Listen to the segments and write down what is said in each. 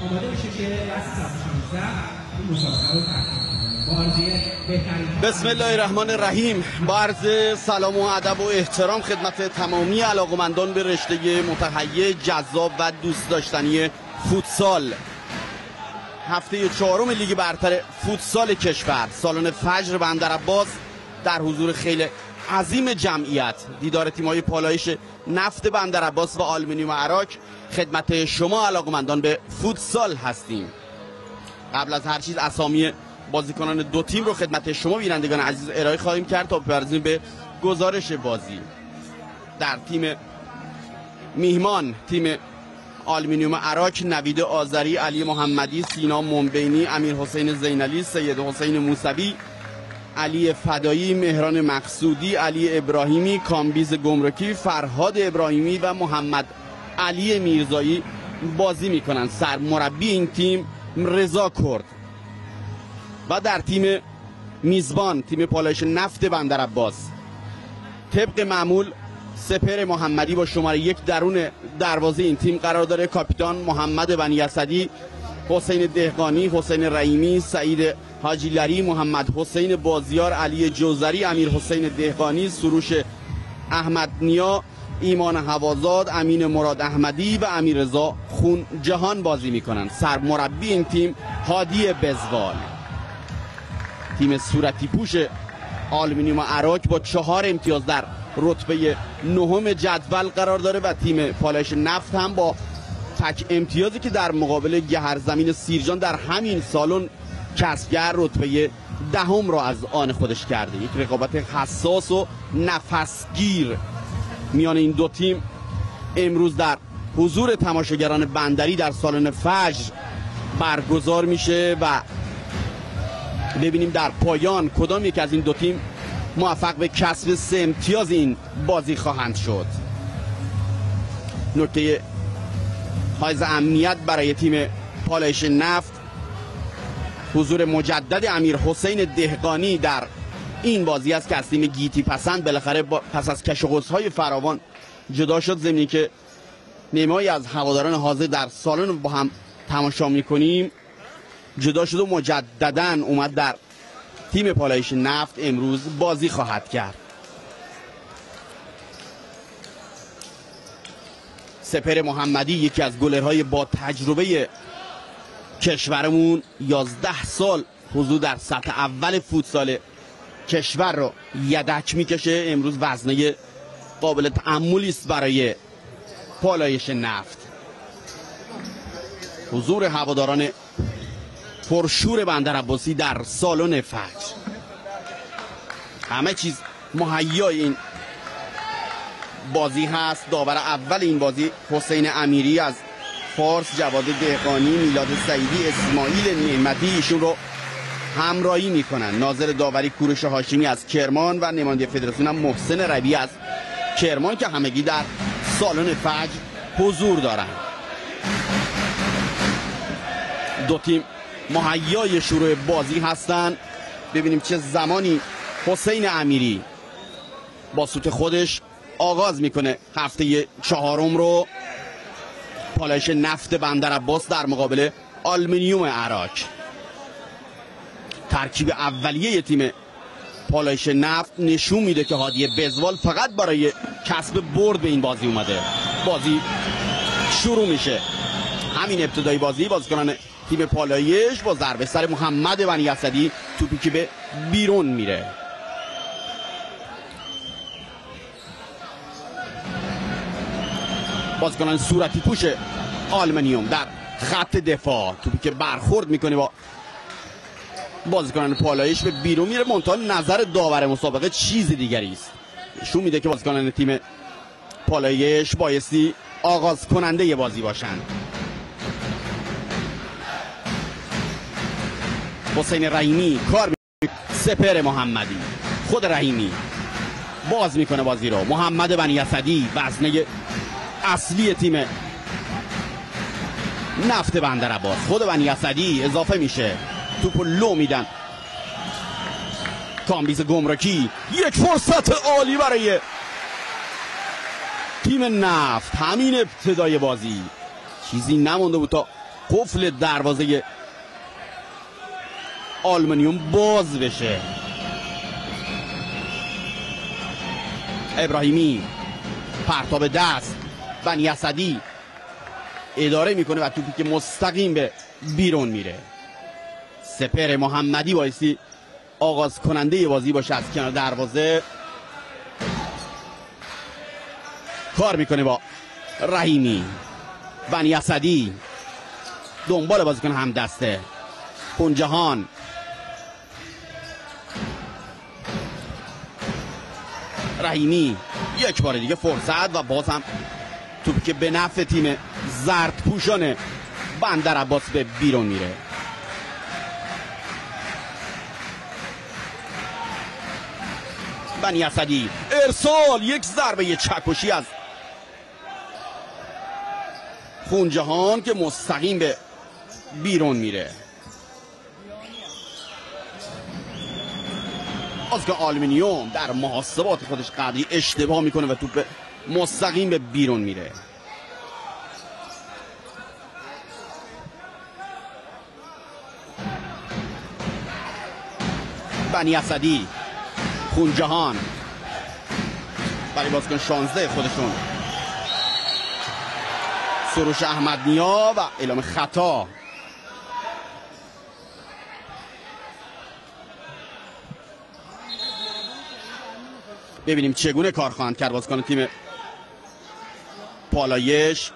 آماده میشه که بس 16 این مسابقه رو بسم الله الرحمن الرحیم. با عرض سلام و ادب و احترام خدمت تمامی علاقمندان به رشته متهیئ، جذاب و دوست داشتنی فوتسال. هفته چهارم لیگ برتر فوتسال کشور، سالن فجر بندرعباس در حضور خیلی عظیم جمعیت، دیدار تیم‌های پالایش نفت بندرعباس و آلومینیوم عراک خدمت شما علاقمندان به فوتسال هستیم. قبل از هر چیز اسامی بازیکنان دو تیم رو خدمت شما بینندگان عزیز ارائه خواهیم کرد تا بپردازیم به گزارش بازی. در تیم میهمان، تیم آلومینیوم عراک، نوید آذری، علی محمدی، سینا منبینی، امیر حسین زینالی، سید حسین موسوی، علی فدایی، مهران مقصودی، علی ابراهیمی، کامبیز گمرکی، فرهاد ابراهیمی و محمد علی میرزایی بازی میکنند. سرمربی این تیم رضا کرد. و در تیم میزبان، تیم پالایش نفت بندرعباس، طبق معمول سپر محمدی با شماره 1 درون دروازه این تیم قرار داره. کاپیتان محمد بنی اسدی، حسین دهقانی، حسین رحیمی، سعید حاجیلری، محمد حسین بازیار، علی جوزری، امیر حسین دهقانی، سروش احمد نیا، ایمان هوازاد، امین مراد احمدی و امیر رضا خون جهان بازی میکنند. سرمربی این تیم هادی بزوال. تیم صورتی پوش آلومینیوم عراک با 4 امتیاز در رتبه 9 جدول قرار داره و تیم پالایش نفت هم با تک امتیازی که در مقابل گهرزمین سیرجان در همین سالن کسبگر رتبه 10 را از آن خودش کرده. یک رقابت حساس و نفسگیر میان این دو تیم امروز در حضور تماشاگران بندری در سالن فجر برگزار میشه و ببینیم در پایان کدام یک از این دو تیم موفق به کسب 3 امتیاز این بازی خواهند شد. نکته حائز اهمیت برای تیم پالایش نفت حضور مجدد امیر حسین دهقانی در این بازی است که از تیم گیتی پسند بالاخره پس از کش و قوس‌های فراوان جدا شد. ضمنی که نیمه‌ای از هواداران حاضر در سالن با هم تماشا می‌کنیم جدا شد و مجدداً اومد در تیم پالایش نفت امروز بازی خواهد کرد. سپر محمدی یکی از گلرهای با تجربه کشورمون، 11 سال حضور در سطح اول فوتسال کشور رو یدک میکشه. امروز وزنه قابل تأملی است برای پالایش نفت. حضور هواداران پرشور بندرعباسی در سالن فجر، همه چیز مهیای این بازی هست. داور اول این بازی حسین امیری از فارس، جواد دهقانی، میلاد سعیدی، اسماعیل نعمتی ایشون رو همراهی میکنن. ناظر داوری کوروش هاشمی از کرمان و نماینده فدراسیون هم محسن ربیعی از کرمان که همگی در سالن فجر حضور دارند. دو تیم مهیای شروع بازی هستند. ببینیم چه زمانی حسین امیری با سوت خودش آغاز میکنه هفته چهارم رو. پالایش نفت بندرعباس در مقابل آلومینیوم عراک. ترکیب اولیه تیم پالایش نفت نشون میده که هادی بزوال فقط برای کسب برد به این بازی اومده. بازی شروع میشه. همین ابتدای بازی بازیکنان تیم پالایش با ضربه سر محمد بنی اسدی توپی که به بیرون میره. بازیکنان صورتی پوش آلومینیوم در خط دفاع، توپی که برخورد میکنه با بازیکنان پالایش به بیرون میره. منتها نظر داور مسابقه چیز دیگری است. نشون میده که بازیکنان تیم پالایش بایستی آغاز کننده بازی باشند. حسین رحیمی کار سپر محمدی، خود رحیمی باز میکنه بازی رو. محمد بنی اسدی وزنه اصلی تیم نفت بندرعباس، خود بنی اسدی اضافه میشه. توپو لو میدن. کامبیز گمرکی، یک فرصت عالی برای تیم نفت. همین ابتدای بازی چیزی نمونده بود تا قفل دروازه آلومینیوم باز بشه. ابراهیمی پرتاب دست، بنی اسدی اداره میکنه و توپی که مستقیم به بیرون میره. سپر محمدی بایستی آغاز کننده بازی باشه از کنار دروازه. کار میکنه با رحیمی. بنی اسدی دنبال بازیکن هم دسته. خونجهان رحیمی یک بار دیگه فرصت و باز هم توپ که به نفع تیم زرد پوشان بندر عباس به بیرون میره. بنی اسدی ارسال، یک ضربه چکشی از خونجهان که مستقیم به بیرون میره. بازیکن آلومینیوم در محاسبات خودش قبلی اشتباه میکنه و توپ مستقیم به بیرون میره. بنی اسدی، خونجهان برای بازیکن 16 خودشون سروش احمدنیا و اعلام خطا. ببینیم چگونه کار خواهند کرد بازیکن تیم پالایش.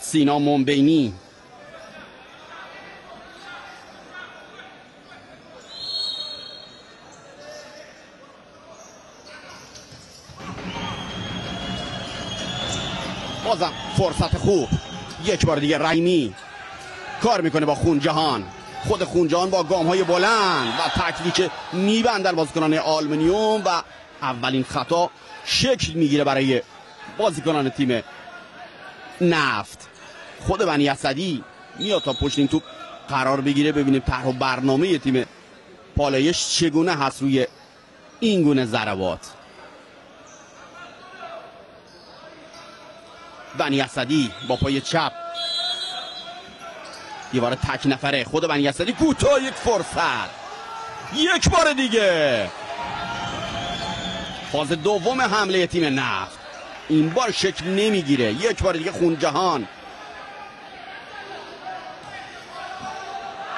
سینا منبینی بازم فرصت خوب. یک بار دیگه رحیمی کار میکنه با خونجهان. خود خونجهان با گام های بلند و تکلیچ میبندن بازیکنان آلومینیوم و اولین خطا شکل میگیره برای بازیکنان تیم نفت. خود بنی اسدی میاد تا پشت این توپ قرار بگیره. ببینیم طرح و برنامه تیم پالایش چگونه هست روی این گونه ضربات. بنی اسدی با پای چپ دیوار تک نفره. خود بنی اسدی کوتاه، یک فرصت، یک بار دیگه فاز دوم حمله تیم نفت این بار شکل نمیگیره. یک بار دیگه خونجهان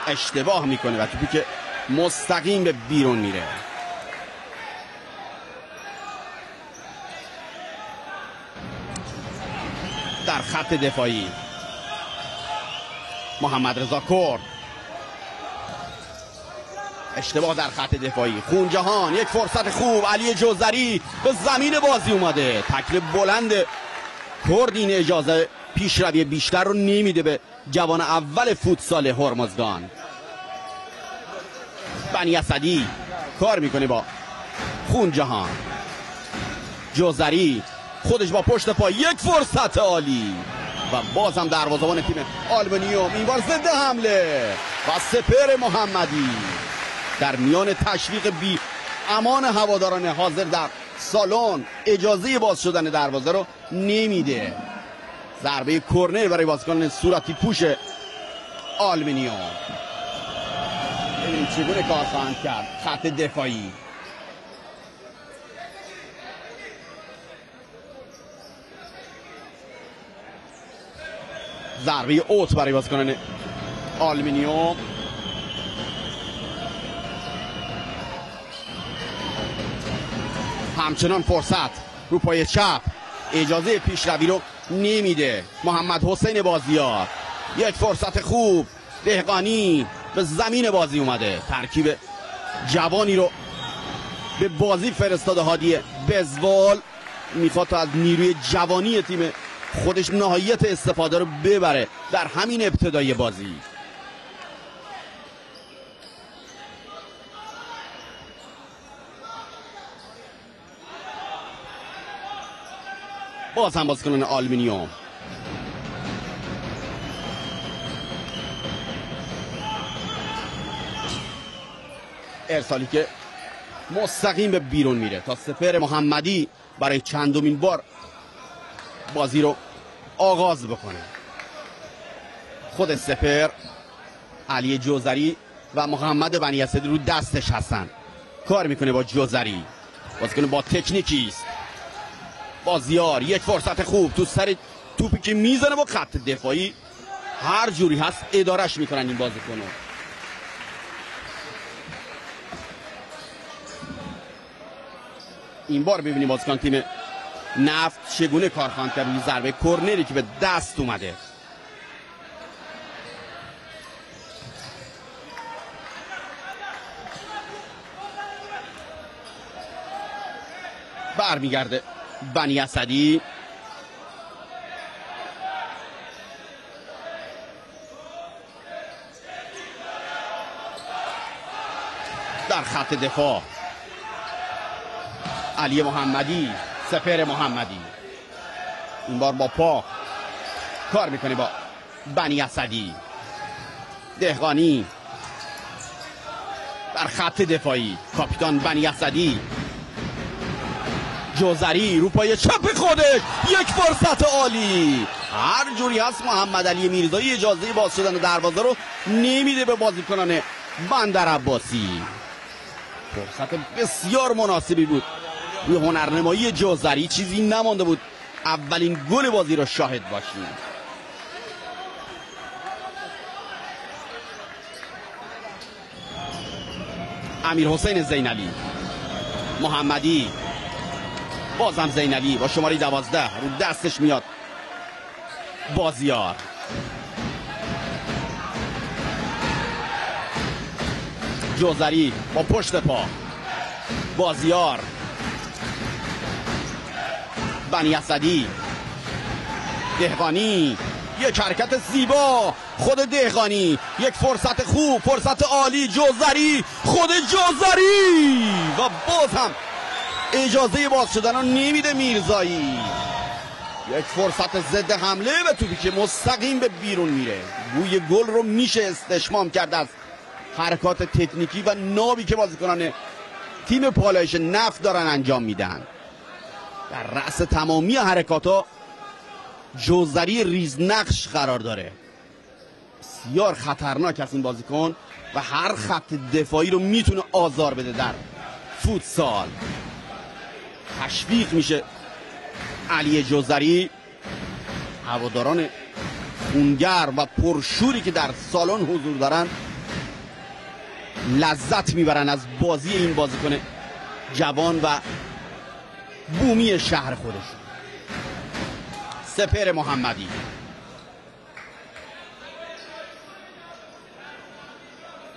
اشتباه میکنه و توپی که مستقیم به بیرون میره. در خط دفاعی محمد رضا کرد اشتباه در خط دفاعی. خونجهان یک فرصت خوب. علی جوزری به زمین بازی اومده. تکل بلند کرد این اجازه پیشروی بیشتر رو نمیده به جوان اول فوتسال هرمزگان. بنی اسدی کار میکنه با خونجهان. جوزری خودش با پشت پا، یک فرصت عالی و باز هم دروازه‌بان تیم آلومینیوم این بار ضد حمله و سپر محمدی در میان تشویق بی امان هواداران حاضر در سالن اجازه باز شدن دروازه رو نمیده. ضربه کرنر برای بازیکن صورتی پوش آلومینیوم. ببینیم چگونه کار خواهند کرد خط دفاعی. ضربه اوت برای بازیکنان آلومینیوم. همچنان فرصت رو پای چپ اجازه پیشروی رو نمیده. محمد حسین بازیار یک فرصت خوب. دهقانی به زمین بازی اومده. ترکیب جوانی رو به بازی فرستاده هادی بزوال. میخواد تا از نیروی جوانی تیم خودش نهایت استفاده رو ببره در همین ابتدای بازی. باز هم بازیکنان آلومینیوم ارسالی که مستقیم به بیرون میره تا سپهر محمدی برای چندمین بار بازی رو آغاز بکنه. خود سپهر، علی جوزری و محمد بنی اسدی رو دستش هستن. کار میکنه با جوزری، بازیکن با تکنیکی است. بازیار یک فرصت خوب تو سر توپی که میزنه با خط دفاعی هر جوری هست ادارش میکنن این بازیکنو. این بار ببینیم بازیکن تیم نفت چگونه کار خواهند کرد روی ضربه کرنری که به دست اومده. برمیگرده بنی اسدی، در خط دفاع علی محمدی، سپهر محمدی این بار با پا کار میکنه با بنی اسدی. دهقانی در خط دفاعی، کاپیتان بنی اسدی. جوزری رو پای چپ خودش، یک فرصت عالی. هر جوری هست محمد علی میرزایی اجازه باز شدن دروازه رو نمیده به بازیکنان بندر عباسی. فرصت بسیار مناسبی بود روی هنرنمایی جوزری، چیزی نمانده بود اولین گل بازی رو شاهد باشیم. امیر حسین زینالی، محمدی، بازم زینالی با شماره 12 رو دستش میاد. بازیار، جوزری با پشت پا. بازیار، بنی اسدی، دهقانی، یک حرکت زیبا. خود دهقانی، یک فرصت خوب، فرصت عالی. جوزری، خود جوزری و باز هم اجازه باز شدن رو نمیده میرزایی. یک فرصت ضد حمله و توپی که مستقیم به بیرون میره. بوی گل رو میشه استشمام کرد از حرکات تکنیکی و نابی که بازیکنان تیم پالایش نفت دارن انجام میدن. در رأس تمامی حرکات ها جوزری ریزنقش قرار داره. بسیار خطرناک است این بازیکن و هر خط دفاعی رو میتونه آزار بده در فوتسال. تشویق میشه علی جوزری. هواداران خونگر و پرشوری که در سالن حضور دارن لذت میبرن از بازی این بازیکن جوان و بومی شهر خودشون. سپهر محمدی،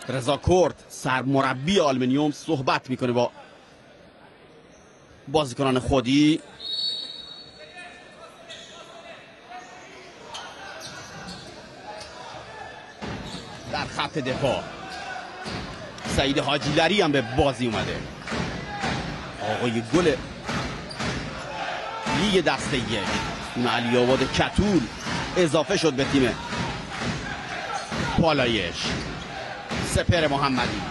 رضا کرد سرمربی آلومینیوم صحبت میکنه با بازیکنان خودی. در خط دفاع سعید حاجیلری هم به بازی اومده. آقای گل لیگ دسته یک، اون علی آباد کتول اضافه شد به تیم پالایش. سپهر محمدی،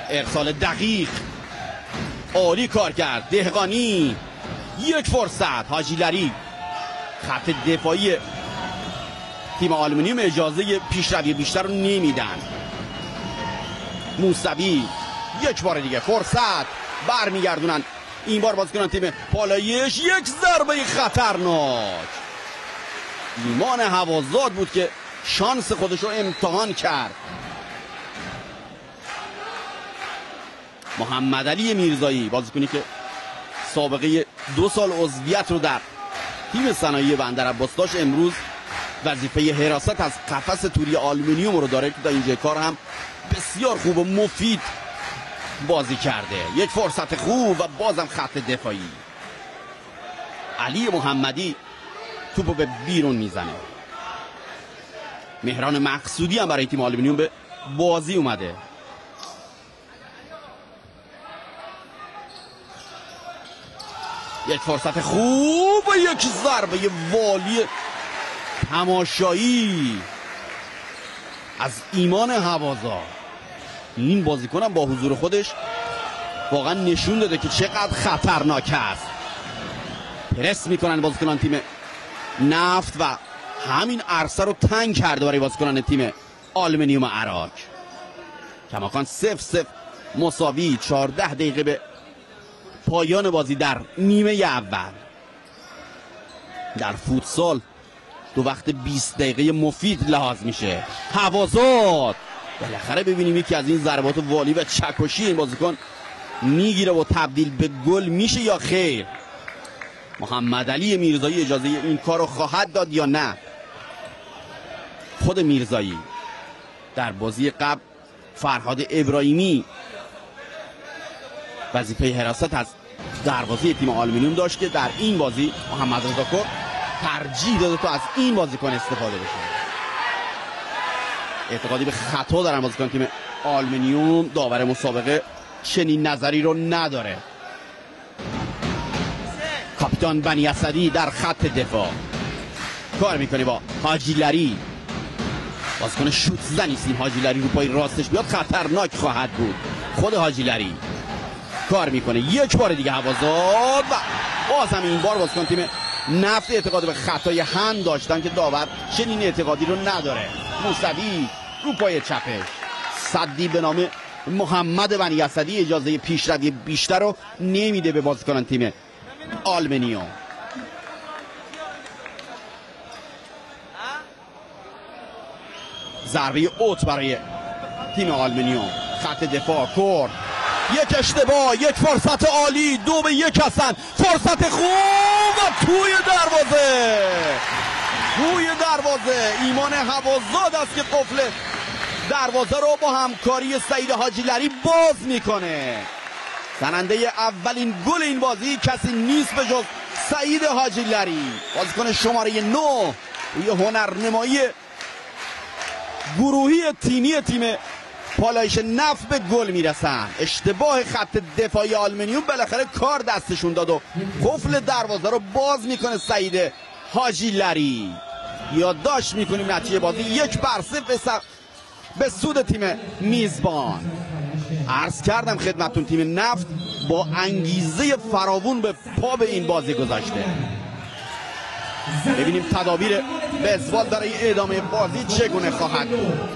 ارسال دقیق، عالی کار کرد. دهقانی، یک فرصت. حاجیلری، خط دفاعی تیم آلومینیوم اجازه پیشروی بیشتر رو نمیدن. موسوی، یک بار دیگه فرصت، برمیگردونن این بار بازیکنان تیم پالایش. یک ضربه خطرناک. ایمان هوازاد بود که شانس خودش رو امتحان کرد. محمد علی میرزایی، بازیکنی که سابقه 2 سال عضویت رو در تیم صنایع بندر عباس داشت، امروز وظیفه حراست از قفس توری آلومینیوم رو داره که در اینجا کار هم بسیار خوب و مفید بازی کرده. یک فرصت خوب و بازم خط دفاعی. علی محمدی توپو به بیرون میزنه. مهران مقصودی هم برای تیم آلومینیوم به بازی اومده. یک فرصت خوب و یک ضربه والی تماشایی از ایمان هوازار. این بازیکن هم با حضور خودش واقعا نشون داده که چقدر خطرناک است. پرس میکنن بازیکنان تیم نفت و همین عرصه رو تنگ کرده برای بازیکنان تیم آلومینیوم عراق. کماکان 0-0 مساوی. 14 دقیقه به پایان بازی در نیمه اول. در فوتسال دو وقت 20 دقیقه مفید لحاظ میشه. حوازات بالاخره ببینیم یکی از این ضربات والی و چکشی این بازیکن میگیره و تبدیل به گل میشه یا خیر. محمد علی میرزایی اجازه این کار رو خواهد داد یا نه؟ خود میرزایی در بازی قبل فرهاد ابراهیمی وظیفه حراست از دروازه تیم آلومینیوم داشت که در این بازی محمد رضا کرد ترجیح داده تا از این بازیکن استفاده بشه. اعتقادی به خطا دارن بازیکن تیم آلومینیوم. داور مسابقه چنین نظری رو نداره. کاپیتان بنی اسدی در خط دفاع کار میکنه با حاجی لری. بازیکن شوت زنی است. حاجی لری رو پای راستش بیاد خطرناک خواهد بود. خود حاجی لری کار میکنه یک بار دیگه. حوازات و بازم این بار بازیکن تیم نفت اعتقاد به خطای هم داشتن که داور چنین اعتقادی رو نداره. موسوی رو پای چپش. صدی به نام محمد بنی اسدی اجازه پیشروی بیشتر رو نمیده به بازیکنان تیم آلومینیوم. ضربه اوت برای تیم آلومینیوم. خط دفاع کرد. یک اشتباه، یک فرصت عالی. 2-1 هستن. فرصت خوب و توی دروازه ایمان حوازات است که قفل دروازه رو با همکاری سعید حاجی لری باز میکنه. زننده اولین گل این بازی کسی نیست به جز سعید حاجی لری. بازیکن شماره 9 روی هنرنمایی گروهی تیمی تیم پالایش نفت به گل میرسن. اشتباه خط دفاعی آلومینیوم بالاخره کار دستشون داد و قفل دروازه رو باز میکنه سعید حاجی لری. یادداشت میکنیم نتیجه بازی 1-0 به سود تیم میزبان. عرض کردم خدمتون تیم نفت با انگیزه فراوون به پا به این بازی گذاشته. ببینیم تدابیر بزوال برای ادامه بازی چگونه خواهد بود.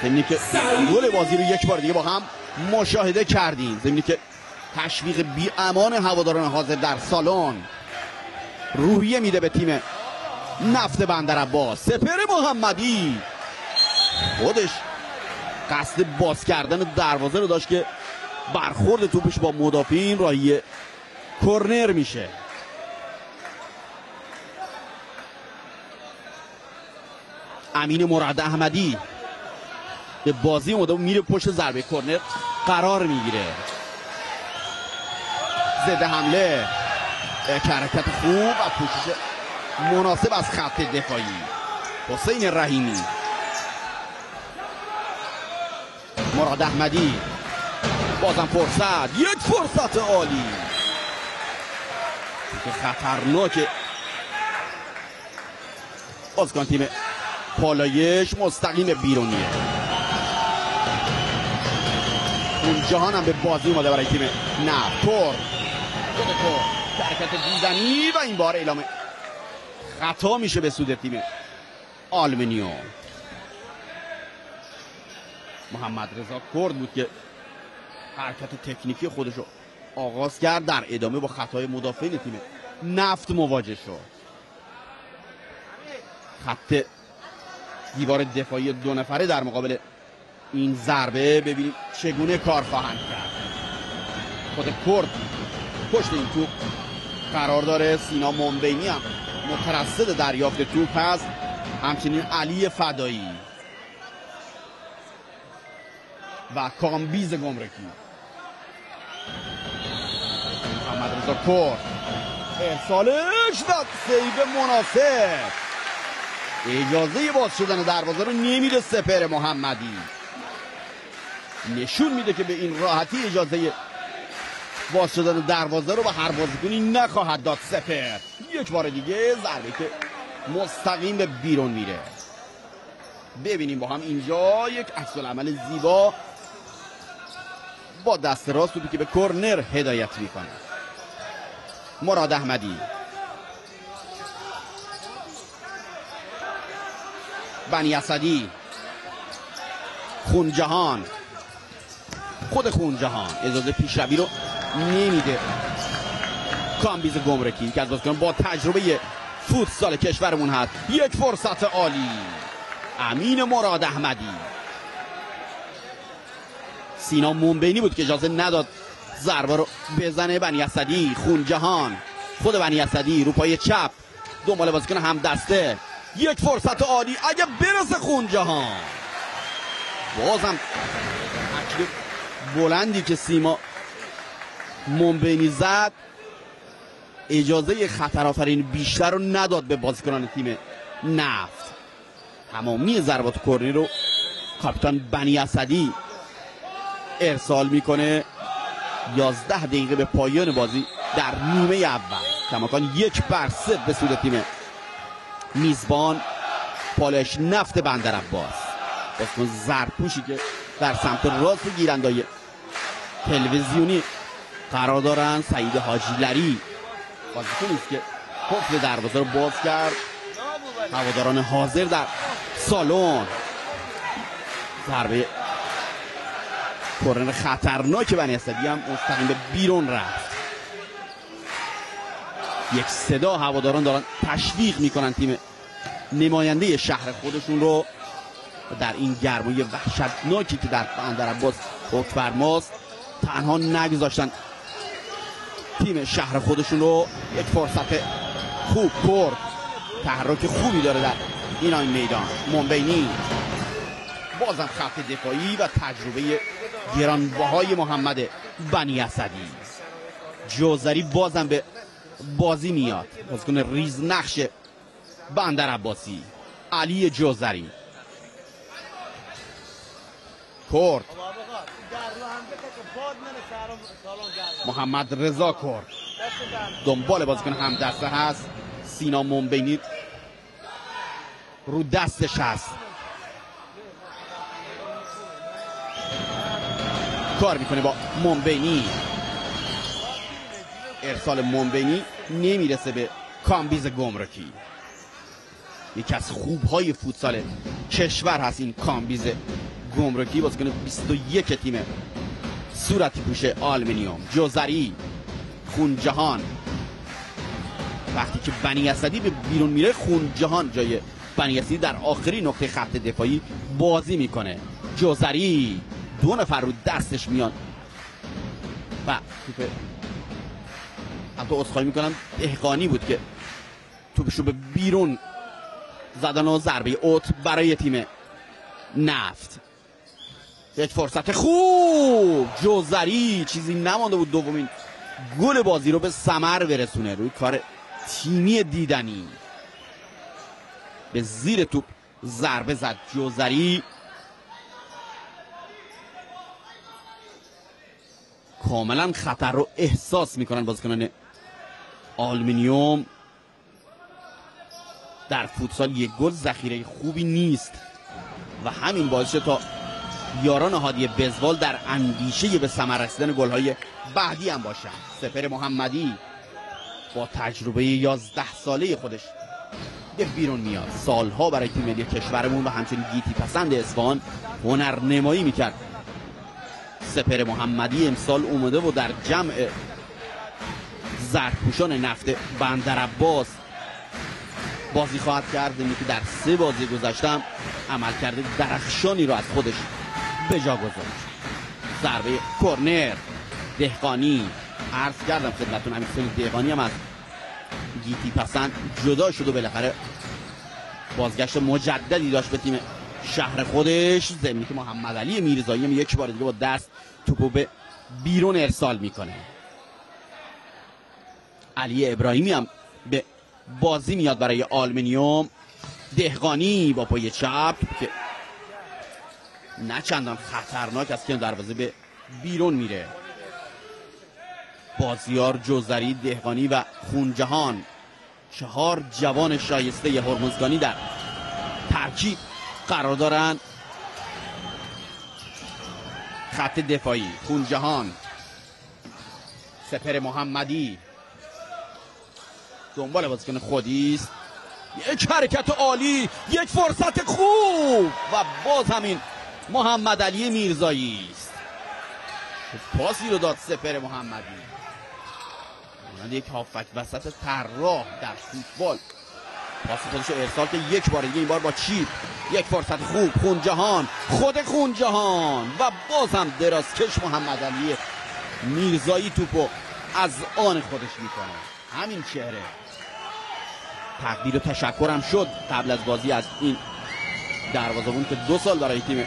زمینی که گل بازی رو یک بار دیگه با هم مشاهده کردیم. زمینی که تشویق بی امان هواداران حاضر در سالن روحیه میده به تیم نفت بندرعباس. سپر محمدی خودش قصد باز کردن دروازه رو داشت که برخورد توپش با مدافعین راهی کرنر میشه. امین مراد احمدی به بازی اومده میره پشت ضربه کرنر قرار میگیره. ضد حمله حرکت خوب و پوشش مناسب از خط دفاعی. حسین رحیمی، مراد احمدی، بازم فرصت. یک فرصت عالی که خطرناک. بازیکن تیم پالایش مستقیم بیرونیه. اون جهان هم به بازی اومده برای تیم نفت. خود حرکت دیدنی و این بار اعلام خطا میشه به سود تیم آلومینیوم. محمد رضا کرد بود که حرکت تکنیکی خودش رو آغاز کرد، در ادامه با خطای مدافعین تیم نفت مواجه شد. خط دیوار دفاعی دو نفره در مقابل این ضربه ببینیم چگونه کار خواهند کرد. خود کرد پشت این توپ قرار داره. سینا منبینی هم مترصد دریافت توپ هست، همچنین علی فدایی و کامبیز گمرکی. محمد رضا کرد ارسالش داد، سیو مناسب. اجازه باز شدن دروازه رو نمیده سپر محمدی. نشون میده که به این راحتی اجازه باز شدن دروازه رو به هر بازیکنی نخواهد داد سپر. یک بار دیگه ضربه که مستقیم به بیرون میره. ببینیم با هم اینجا یک عکس‌العمل زیبا با دست راست توپی که به کرنر هدایت میکنه. مراد احمدی، بنی اسدی، خونجهان، خود خونجهان اجازه پیشروی رو نمیده. کامبیز گمرکی که از بازیکن با تجربه فوتسال کشورمون هست. یک فرصت عالی، امین مراد احمدی. سینا منبینی بود که اجازه نداد ضربه رو بزنه. بنی اسدی، خونجهان، خود بنی اسدی رو پای چپ دنبال بازیکن هم دسته. یک فرصت عالی اگه برسه خونجهان. بازم تکل بلندی که سیما منبینی زد اجازه خطر آفرین بیشتر رو نداد به بازیکنان تیم نفت. تمامی ضربات کرنی رو کاپیتان بنی اسدی ارسال میکنه. 11 دقیقه به پایان بازی در نیمه اول. کماکان 1-0 به سود تیم میزبان پالایش نفت بندرعباس. بازیکن زرپوشی که در سمت راست گیرندای تلویزیونی قرار دارن. سعید حاجی لری بازیکنی است که قفل دروازه رو باز کرد. هواداران حاضر در سالن. ضربه کرنر خطرناک بنی اسدی هم مستقیم به بیرون رفت. یک صدا هواداران دارن تشویق میکنن تیم نماینده شهر خودشون رو در این گرمای وحشتناکی که در بندرعباس حکم‌فرماست. تنها نگذاشتن تیم شهر خودشون رو. یک فرصت خوب کرد، تحرک خوبی داره در این میدان. منبینی، بازم خط دفاعی و تجربه گرانبهای محمد بنی اسدی. جوزری بازم به بازی میاد. بازیکن ریز نقش بندرعباسی علی جوزری. کرد، محمد رضا کرد دنبال بازیکن هم دسته هست. سینا منبینی رو دستش هست، کار میکنه با منبینی. ارسال منبینی نمیرسه به کامبیز گمرکی. یکی از خوبهای فوتسال کشور هست این کامبیز گمرکی. بازیکن 21 تیم صورتی پوش آلومینیوم. جوزری، خونجهان. وقتی که بنی اسدی به بیرون میره خونجهان جای بنی اسدی در آخری نقطه خط دفاعی بازی میکنه. جوزری 2 نفر رو دستش میان و توپ حتی عذرخواهی میکنم دهقانی بود که توپشو به بیرون زدن و ضربه اوت برای تیم نفت. یک فرصت خوب. جوزری چیزی نمانده بود دومین گل بازی رو به ثمر برسونه. روی کار تیمی دیدنی به زیر توپ ضربه زد جوزری. کاملا خطر رو احساس میکنن بازیکنان آلومینیوم. در فوتسال یک گل ذخیره خوبی نیست و همین باعث شد تا یاران هادی بزوال در اندیشه به ثمر رسیدن گل‌های بعدی هم باشن. سپر محمدی با تجربه 11 ساله خودش به بیرون میاد. سالها برای تیم ملی کشورمون و همچنین گیتی پسند اصفهان هنرنمایی میکرد. سپر محمدی امسال اومده و در جمع زرپوشان نفت بندرعباس بازی خواهد کرد. که در 3 بازی گذشته عملکرد درخشانی رو از خودش به جا گذاشت. ضربه کرنر دهقانی. عرض کردم خدمتتون همین دهقانی هم از گیتی پسند جدا شد و بالاخره بازگشت مجددی داشت به تیم شهر خودش. ضمنی که محمد علی میرزایی هم یک بار دیگه با دست توپو به بیرون ارسال میکنه. علی ابراهیمی هم به بازی میاد برای آلومینیوم. دهقانی با پای چپ که نه چندان خطرناک از کنار دروازه به بیرون میره. بازیار، جوزری، دهقانی و خونجهان 4 جوان شایسته هرمزگانی در ترکیب قرار دارن. خط دفاعی خونجهان، سپر محمدی دنبال بازیکن خودی است. یک حرکت عالی، یک فرصت خوب و باز همین محمد علی میرزایی است. پاسی رو داد سپر محمدی، مانند یک هافک وسط طراح در فوتبال. پاس خودش رو ارسال که یک بار دیگه، این بار با چیپ. یک فرصت خوب، خونجهان، خود خونجهان و باز هم درازکش محمد علی میرزایی توپو از آن خودش میکنه. همین چهره تقدیر و تشکرم شد قبل از بازی از این دروازه‌بان که 2 سال برای تیم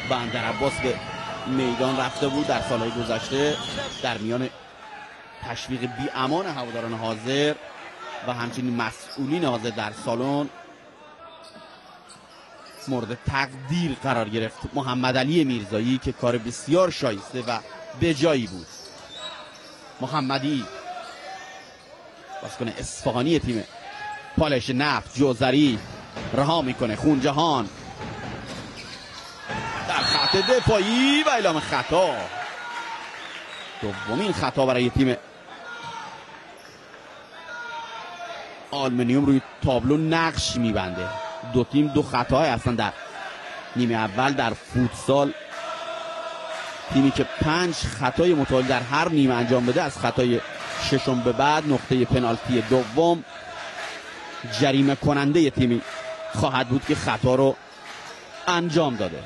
بندرعباس به میدان رفته بود در سالهای گذشته، در میان تشویق بی امان هواداران حاضر و همچنین مسئولین حاضر در سالن مورد تقدیر قرار گرفت. محمد علی میرزایی که کار بسیار شایسته و بجایی بود. محمدی بازیکن اصفهانی تیم پالایش نفت جوزری رها میکنه. خونجهان در خط دفاعی و اعلام خطا، دومین خطا برای تیم آلومینیوم روی تابلو نقش میبنده. دو تیم 2 خطاهای هستن در نیمه اول. در فوتسال تیمی که 5 خطای متوالی در هر نیمه انجام بده، از خطای ششم به بعد نقطه پنالتی دوم جریمه کننده تیمی خواهد بود که خطا رو انجام داده.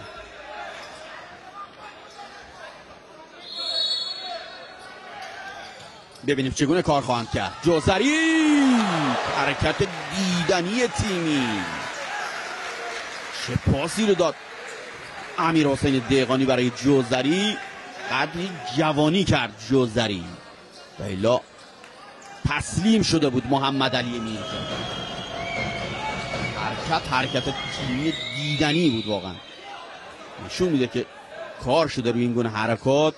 ببینیم چگونه کار خواهند کرد. جوزری، حرکت دیدنی تیمی. چه پاسی رو داد امیر حسین دهقانی برای جوزری. قدری جوانی کرد جوزری، بیلا تسلیم شده بود محمد علی میرزایی. حرکت تیمی دیدنی بود واقعا، نشون میده که کار شده روی این گونه حرکات.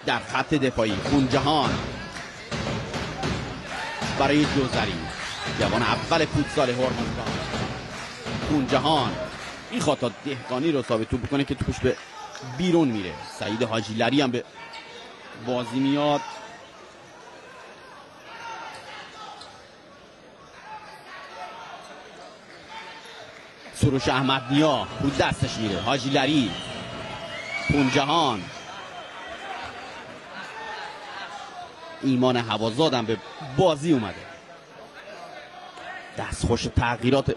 در خط دفاعی خونجهان برای جوزری، جوان اول فوتسال هرمزگان. خونجهان این تا دهقانی رو ثابت توپ بکنه که توپش به بیرون میره. سعید حاجی لری هم به بازی میاد. سروش احمد نیا رو دستش میره. حاجی لری، خونجهان، ایمان هوازاد هم به بازی اومده. دستخوش تغییرات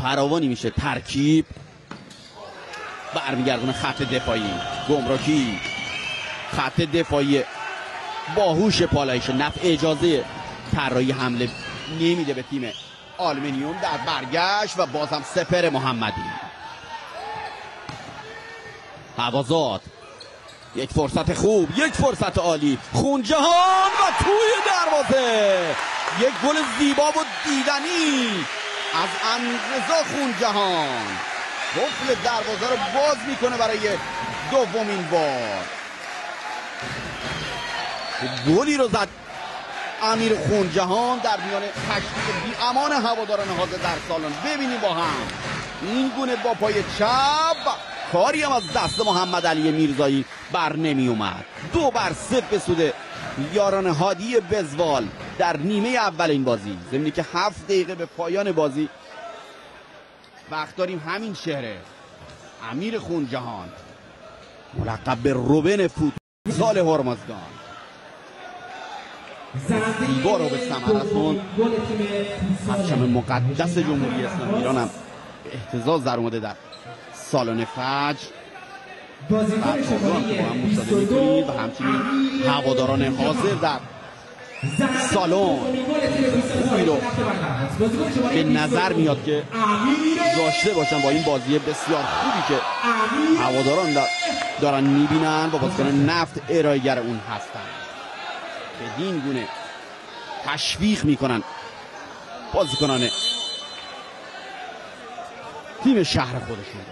فراوانی میشه ترکیب. برمیگردونه خط دفاعی گمرکی. خط دفاعی باهوش پالایش نفت اجازه طراحی حمله نمیده به تیم آلومینیوم. در برگشت و باز هم سپر محمدی. هوازاد، یک فرصت خوب، یک فرصت عالی. خونجهان و توی دروازه یک گل زیبا و دیدنی از انرضا خونجهان. قفل دروازه رو باز میکنه برای دومین بار. گلی رو زد امیر خونجهان در میان تشویق بی امان هواداران حاضر در سالن. ببینیم با هم این گونه با پای چپ، کاری هم از دست محمد علی میرزایی بر نمی اومد. 2-0 به سود یاران هادی بزوال در نیمه اول این بازی. ضمنی که 7 دقیقه به پایان بازی وقت داریم. همین چهره امیر خونجهان، ملقب به روبن فوتسال هرمزگان، زیبا رو به ثمر رسوند. پرچم مقدس جمهوری اسلامی ایران هم به اهتزاز در اومده در سالن فجر. بازیکن شماره هم مشاهده می‌کنید و همچنین هواداران حاضر در سالن خوبی رو به نظر میاد که داشته باشن با این بازی بسیار خوبی که هواداران دارن میبینن و بازیکن نفت ارائه‌گر اون هستن. بدین گونه تشویق میکنن بازیکنان تیم شهر خودشون.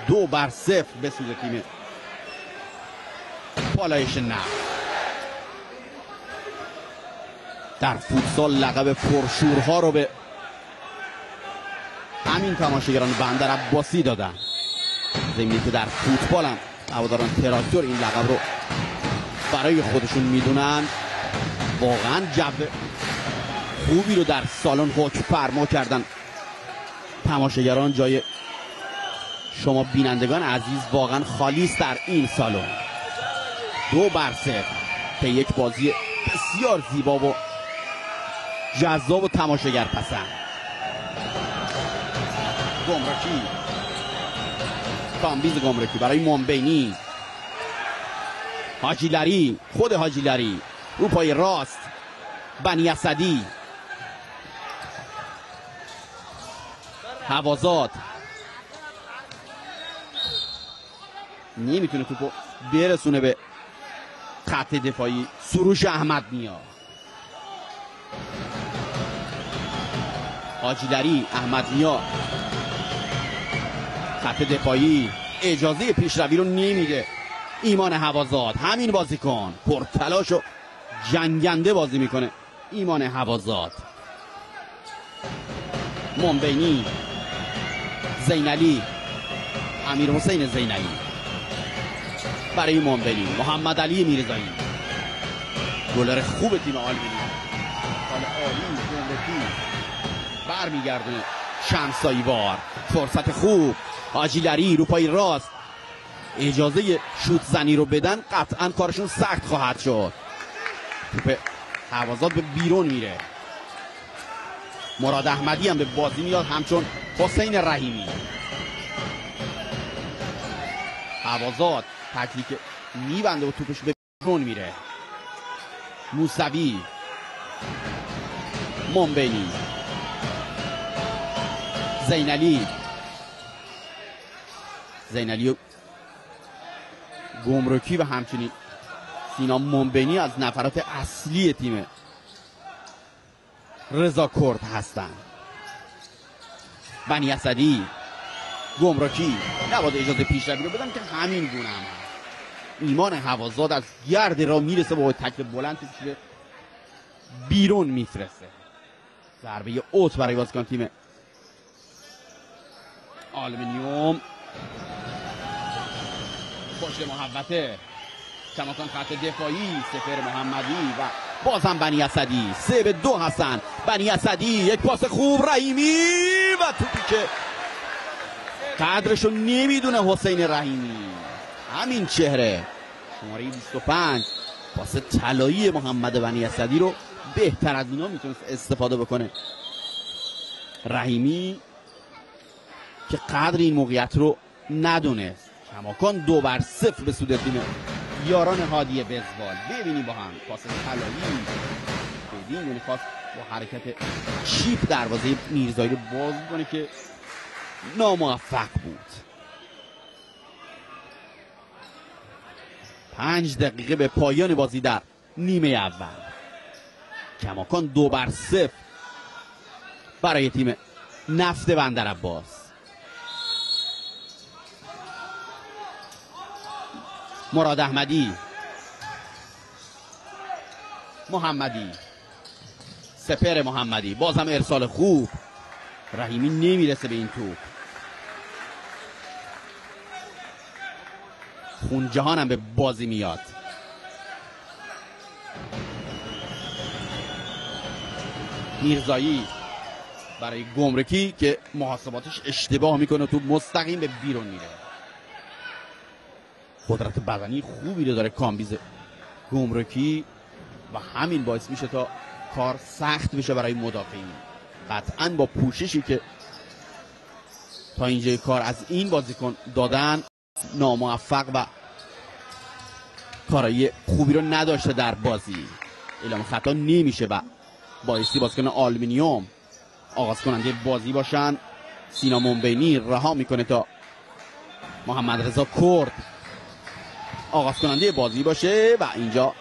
2-0 به سود تیم پالایش نفت. در فوتسال لقب پرشورها رو به همین تماشاگران بندر عباسی دادن، ضمنی که در فوتبال هم هواداران تراکتور این لقب رو برای خودشون میدونن. واقعا جو خوبی رو در سالن حکم فرما کردن تماشاگران. جای شما بینندگان عزیز واقعا خالی است در این سالن. 2-0 که یک بازی بسیار زیبا و جذاب و تماشاگر پسند. گمرکی، کامبیز گمرکی برای مومبینی، حاجی لری، خود حاجی لری رو پای راست، بنی اسدی، هوازاد نمیتونه توپو برسونه به خط دفاعی. سروش احمد نیا، حاجی لری، احمد نیا، خط دفاعی اجازه پیشروی رو نمیده. ایمان هوازاد، همین بازیکن پرتلاش و جنگنده بازی میکنه. ایمان هوازاد، مومبینی، زینالی، امیر حسین زینالی برای مومبینی، محمد علی میرزایی، گلر خوب تیم آلبینی، سال عالی گمرکی برمیگردونه. شمساییوار، فرصت خوب، حاجی لری رو پای راست، اجازه شوت زنی رو بدن قطعا کارشون سخت خواهد شد. توپ هوازاد به بیرون میره. مراد احمدی هم به بازی میاد همچون حسین رحیمی. هوازاد تکلیک میبنده و توپش به بیرون میره. موسوی، مومبینی، زینالی، زینالی و گمرکی و همچنین سینا مومبینی از نفرات اصلی تیم رضا کرد هستند. بنی اسدی، گمرکی نباید اجازه پیشروی رو بدن که همین گونه هم هست. ایمان هوازاد از گرد را میرسه با تکل بلند توپش بیرون میفرسته. ضربه اوت برای بازیکن تیم آلومینیوم. پشت محوطه کماکان خط دفاعی سپر محمدی و بازم بنی اسدی. 3-2 هستن. بنی اسدی، یک پاس خوب، رحیمی و توپی که قدرشو نمیدونه حسین رحیمی. همین چهره شماره 25 پاس طلایی محمد بنی اسدی رو بهتر از اینا میتونست استفاده بکنه رحیمی که قدر این موقعیت رو ندونست. کماکان 2-0 به سود تیم یاران هادی بزوال. ببینیم با هم پاس طلایی بدین خواست با حرکت چیپ دروازه میرزایی رو باز کنه که ناموفق بود. 5 دقیقه به پایان بازی در نیمه اول. کماکان 2-0 برای تیم نفت بندر عباس. مراد احمدی، محمدی، سپر محمدی، بازم ارسال خوب. رحیمی نمیرسه به این توپ. خونجهان هم به بازی میاد. میرزایی برای گمرکی که محاسباتش اشتباه میکنه، توپ مستقیم به بیرون میره. قدرت بدنی خوبی رو داره کامبیز گمرکی و همین باعث میشه تا کار سخت بشه برای مدافعین. قطعا با پوششی که تا اینجای کار از این بازیکن دادن ناموفق و کارایی خوبی رو نداشته در بازی. اعلام خطا نمیشه و بایستی بازیکن آلومینیوم آغاز کننده بازی باشن. سینا مومبینی رها میکنه تا محمد رضا کرد آغاز کننده بازی باشه و اینجا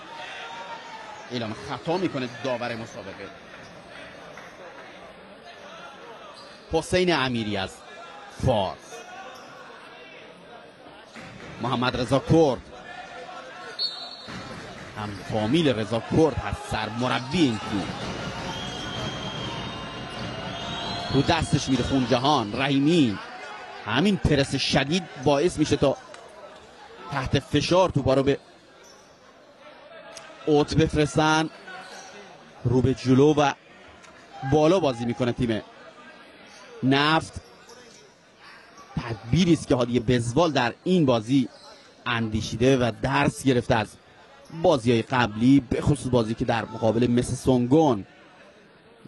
اعلام خطا میکنه داور مسابقه. حسین امیری از فارس. محمد رضا کرد، هم فامیل رضا کرد هست، سرمربی این تیم. رو دستش میره خونجهان. رحیمی همین پرس شدید باعث میشه تا تحت فشار توپا رو به اوت بفرستن. رو به جلو و بالا بازی میکنه تیم نفت. تدبیری است که هادی بزوال در این بازی اندیشیده و درس گرفته از بازی‌های قبلی، به خصوص بازی که در مقابل مس سونگون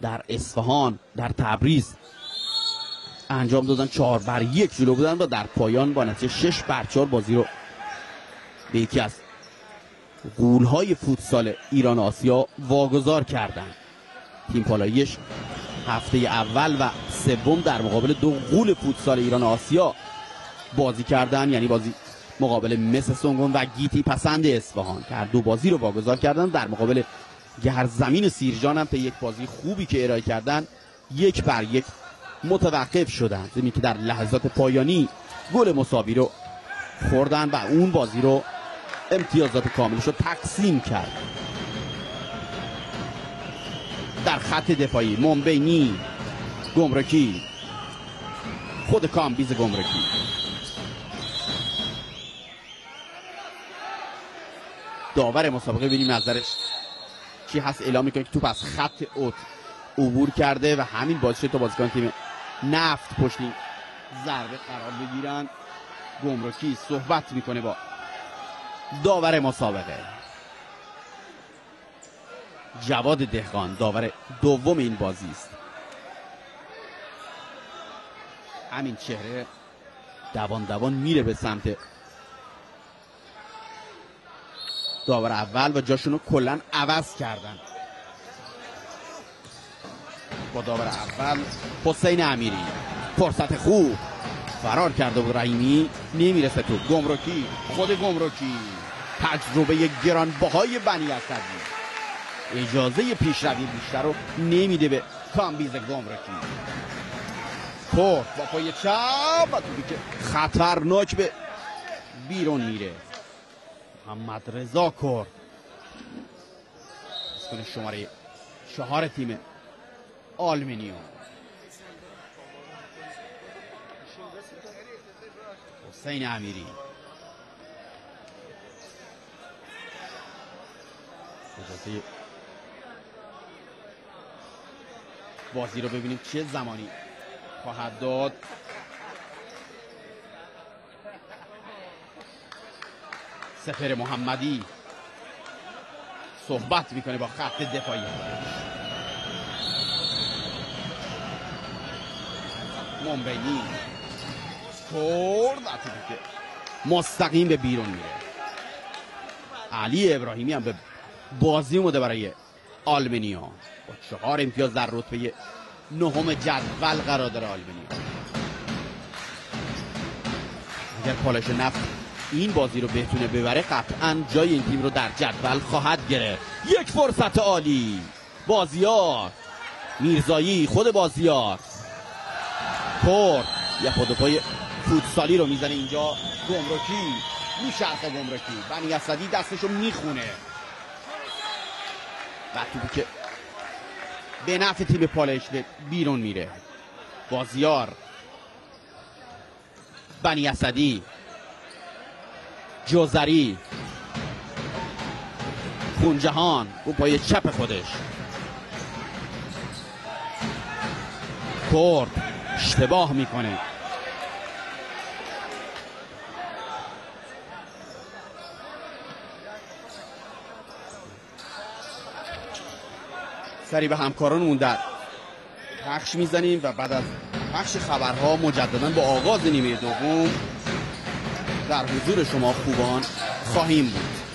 در اصفهان، در تبریز انجام دادن. 4-1 جلو بودن و در پایان با نتیجه 6-4 بازی رو به یکی از غول‌های فوتسال ایران آسیا واگذار کردند. تیم پالایش هفته اول و سوم در مقابل دو غول فوتسال ایران آسیا بازی کردن، یعنی بازی مقابل مس سونگون و گیتی پسند اصفهان که هر دو بازی رو واگذار کردن. در مقابل گهرزمین سیرجان هم تا یک بازی خوبی که ارائه کردن 1-1 متوقف شدن، زمین که در لحظات پایانی گل مساوی رو خوردن و اون بازی رو امتیازات کاملش رو تقسیم کرد. در خط دفاعی منبینی، گمرکی، خود کامبیز گمرکی. داور مسابقه ببینیم نظرش چی هست. اعلام میکنه که توپ از خط اوت عبور کرده و همین باعث شد تا بازیکن تیم نفت پشتی ضربه قرار بگیرن. گمرکی صحبت میکنه با داور مسابقه. جواد دهقان داور دوم این بازی است. همین چهره دوان دوان میره به سمت داور اول و جاشون رو کلن عوض کردن. با داور اول حسین امیری. فرصت خوب فرار کرده بود رحیمی، نمیرسه تو. گمرکی، خود گمرکی، تجربه گرانبهای بنی اسدی اجازه پیشروی بیشتر رو نمیده به کامبیز گمرکی. با پای چپ و توپی که خطرناک به بیرون میره. محمد رضا کرد بازیکن شماره 4 تیم آلومینیوم. حسین امیری اجازه بازی رو ببینیم چه زمانی خواهد داد. سپر محمدی صحبت میکنه با خط دفاعی. منبینی کرد که مستقیم به بیرون میره. علی ابراهیمی هم به بازی اومده برای آلومینیوم با 4 امتیاز در رتبه 9 جدول قرار داره آلومینیوم. اگر پالایش نفت این بازی رو بتونه ببره قطعا جای این تیم رو در جدول خواهد گرفت. یک فرصت عالی. بازیار میرزایی، خود بازیار کرد یا پای فوتسالی رو میزنه اینجا. گمرکی میشرخه. گمرکی بنی اسدی دستش رو میخونه و توپی که به نفع تیم پالایش بیرون میره. بازیار، بنی اسدی، جوزری، خونجهان و پای چپ خودش. کرد اشتباه میکنه. سری به همکارانمون در پخش میزنیم و بعد از پخش خبرها مجددا با آغاز نیمه دوم در حضور شما خوبان خواهیم بود.